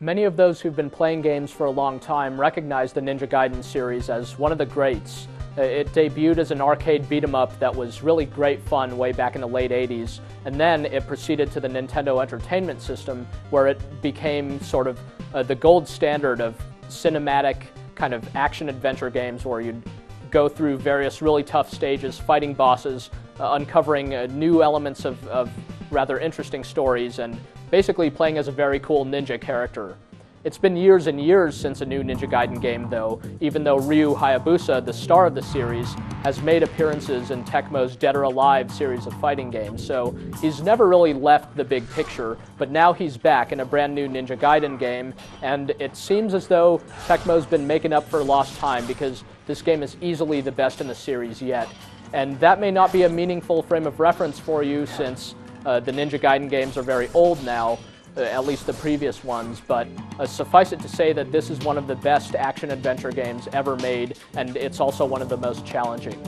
Many of those who've been playing games for a long time recognize the Ninja Gaiden series as one of the greats. It debuted as an arcade beat-em-up that was really great fun way back in the late 80s, and then it proceeded to the Nintendo Entertainment System, where it became sort of the gold standard of cinematic kind of action-adventure games where you'd go through various really tough stages, fighting bosses, uncovering new elements of rather interesting stories, and basically playing as a very cool ninja character. It's been years and years since a new Ninja Gaiden game, though, even though Ryu Hayabusa, the star of the series, has made appearances in Tecmo's Dead or Alive series of fighting games, so he's never really left the big picture, but now he's back in a brand new Ninja Gaiden game, and it seems as though Tecmo's been making up for lost time, because this game is easily the best in the series yet. And that may not be a meaningful frame of reference for you, since the Ninja Gaiden games are very old now, at least the previous ones, but suffice it to say that this is one of the best action-adventure games ever made, and it's also one of the most challenging.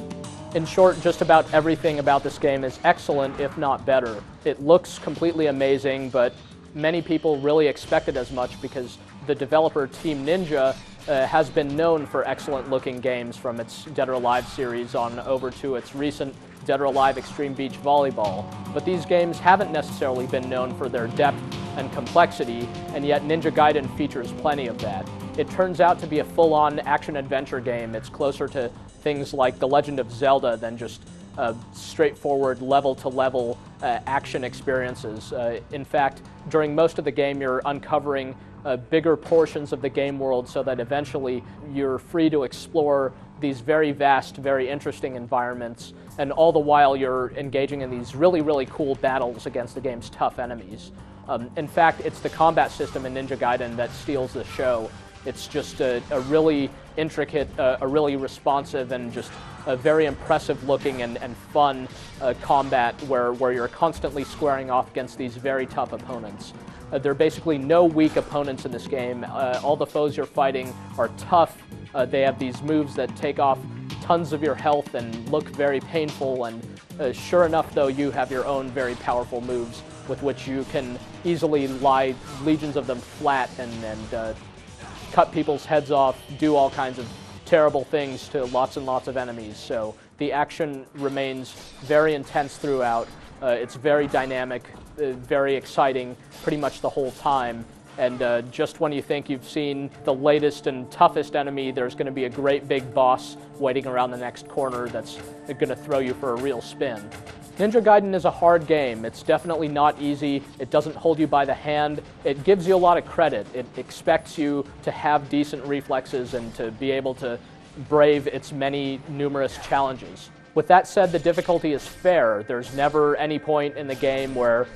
In short, just about everything about this game is excellent, if not better. It looks completely amazing, but many people really expected as much because the developer Team Ninja has been known for excellent-looking games, from its Dead or Alive series on over to its recent Dead or Alive Extreme Beach Volleyball. But these games haven't necessarily been known for their depth and complexity, and yet Ninja Gaiden features plenty of that. It turns out to be a full-on action-adventure game. It's closer to things like The Legend of Zelda than just straightforward level-to-level action experiences. In fact, during most of the game you're uncovering bigger portions of the game world so that eventually you're free to explore these very vast, very interesting environments, and all the while you're engaging in these really cool battles against the game's tough enemies. In fact, it's the combat system in Ninja Gaiden that steals the show. It's just a really intricate, a really responsive, and just a very impressive looking and fun combat where you're constantly squaring off against these very tough opponents. There are basically no weak opponents in this game. All the foes you're fighting are tough. They have these moves that take off tons of your health and look very painful, and sure enough though, you have your own very powerful moves with which you can easily lie legions of them flat and cut people's heads off, do all kinds of terrible things to lots and lots of enemies. So the action remains very intense throughout. It's very dynamic, very exciting pretty much the whole time. And just when you think you've seen the latest and toughest enemy, there's going to be a great big boss waiting around the next corner that's going to throw you for a real spin. Ninja Gaiden is a hard game. It's definitely not easy. It doesn't hold you by the hand. It gives you a lot of credit. It expects you to have decent reflexes and to be able to brave its many numerous challenges. With that said, the difficulty is fair. There's never any point in the game where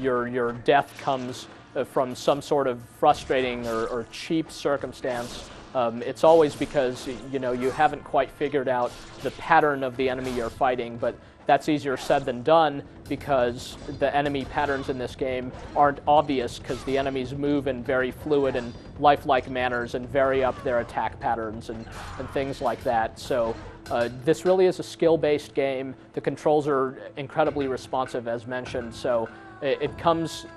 your death comes from some sort of frustrating or cheap circumstance. It's always because you haven't quite figured out the pattern of the enemy you're fighting, but that's easier said than done because the enemy patterns in this game aren't obvious, because the enemies move in very fluid and lifelike manners and vary up their attack patterns and things like that. So this really is a skill-based game. The controls are incredibly responsive, as mentioned, so it comes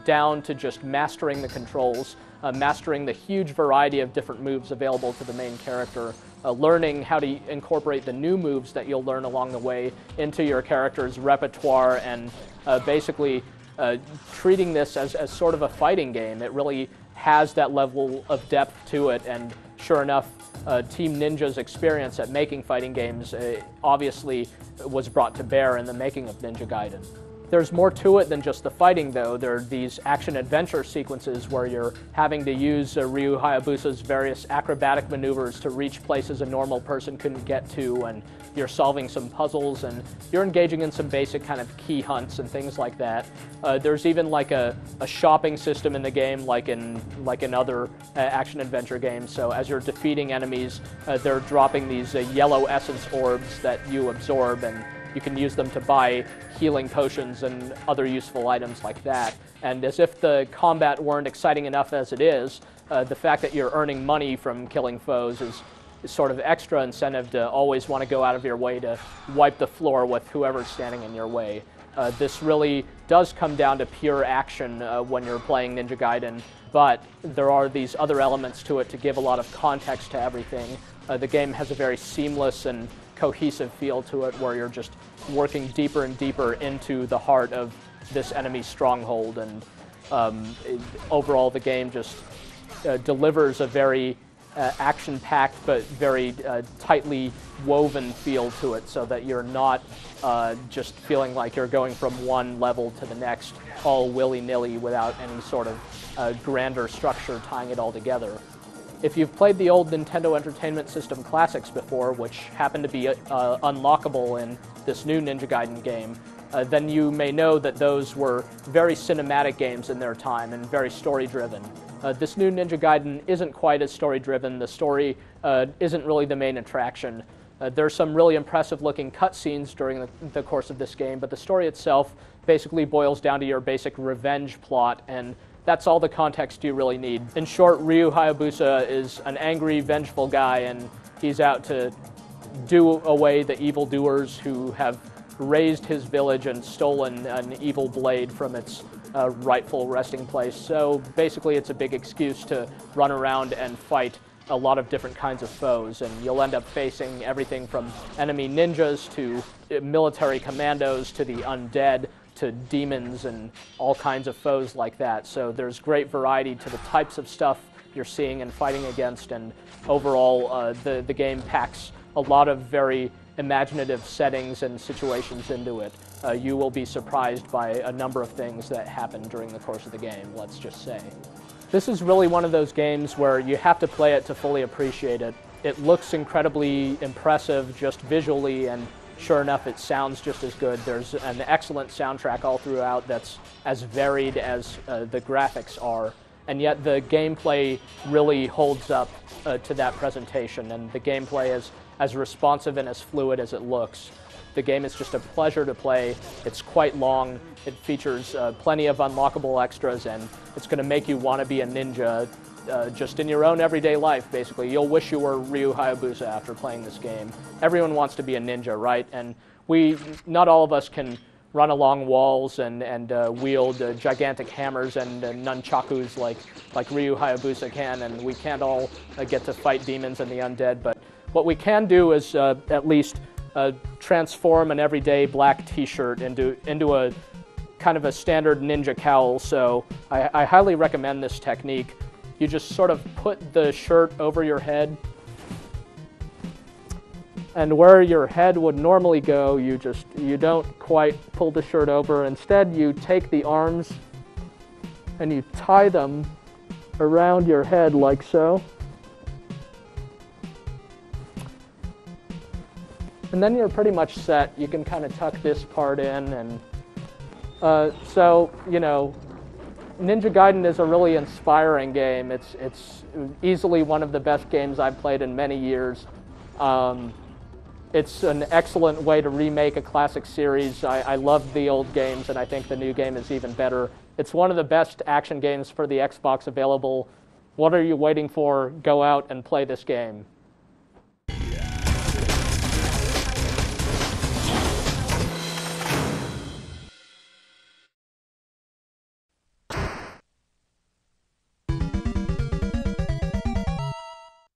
down to just mastering the controls, mastering the huge variety of different moves available to the main character, learning how to incorporate the new moves that you'll learn along the way into your character's repertoire, and basically treating this as sort of a fighting game. It really has that level of depth to it, and sure enough, Team Ninja's experience at making fighting games obviously was brought to bear in the making of Ninja Gaiden. There's more to it than just the fighting, though. There are these action-adventure sequences where you're having to use Ryu Hayabusa's various acrobatic maneuvers to reach places a normal person couldn't get to, and you're solving some puzzles, and you're engaging in some basic kind of key hunts and things like that. There's even like a shopping system in the game, like in other action-adventure games. So as you're defeating enemies, they're dropping these yellow essence orbs that you absorb, and you can use them to buy healing potions and other useful items like that. And as if the combat weren't exciting enough as it is, the fact that you're earning money from killing foes is sort of extra incentive to always want to go out of your way to wipe the floor with whoever's standing in your way. This really does come down to pure action when you're playing Ninja Gaiden, but there are these other elements to it to give a lot of context to everything. The game has a very seamless and cohesive feel to it, where you're just working deeper and deeper into the heart of this enemy stronghold, and overall the game just delivers a very action-packed but very tightly woven feel to it, so that you're not just feeling like you're going from one level to the next all willy-nilly without any sort of grander structure tying it all together. If you've played the old Nintendo Entertainment System classics before, which happen to be unlockable in this new Ninja Gaiden game, then you may know that those were very cinematic games in their time and very story-driven. This new Ninja Gaiden isn't quite as story-driven. The story isn't really the main attraction. There's some really impressive-looking cutscenes during the course of this game, but the story itself basically boils down to your basic revenge plot, and that's all the context you really need. In short, Ryu Hayabusa is an angry, vengeful guy, and he's out to do away the evildoers who have razed his village and stolen an evil blade from its rightful resting place. So basically it's a big excuse to run around and fight a lot of different kinds of foes, and you'll end up facing everything from enemy ninjas to military commandos to the undead to demons and all kinds of foes like that. So there's great variety to the types of stuff you're seeing and fighting against, and overall the game packs a lot of very imaginative settings and situations into it. You will be surprised by a number of things that happen during the course of the game, let's just say. This is really one of those games where you have to play it to fully appreciate it. It looks incredibly impressive just visually, and sure enough, it sounds just as good. There's an excellent soundtrack all throughout that's as varied as the graphics are, and yet the gameplay really holds up to that presentation, and the gameplay is as responsive and as fluid as it looks. The game is just a pleasure to play. It's quite long. It features plenty of unlockable extras, and it's going to make you want to be a ninja just in your own everyday life, basically. You'll wish you were Ryu Hayabusa after playing this game. Everyone wants to be a ninja, right? And not all of us can run along walls and wield gigantic hammers and nunchakus like Ryu Hayabusa can, and we can't all get to fight demons and the undead, but what we can do is at least transform an everyday black t-shirt into a kind of a standard ninja cowl. So I highly recommend this technique. You just sort of put the shirt over your head, and where your head would normally go, you don't quite pull the shirt over. Instead, you take the arms and you tie them around your head like so. And then you're pretty much set. You can kind of tuck this part in, and so, you know, Ninja Gaiden is a really inspiring game. It's easily one of the best games I've played in many years. It's an excellent way to remake a classic series. I love the old games, and I think the new game is even better. It's one of the best action games for the Xbox available. What are you waiting for? Go out and play this game.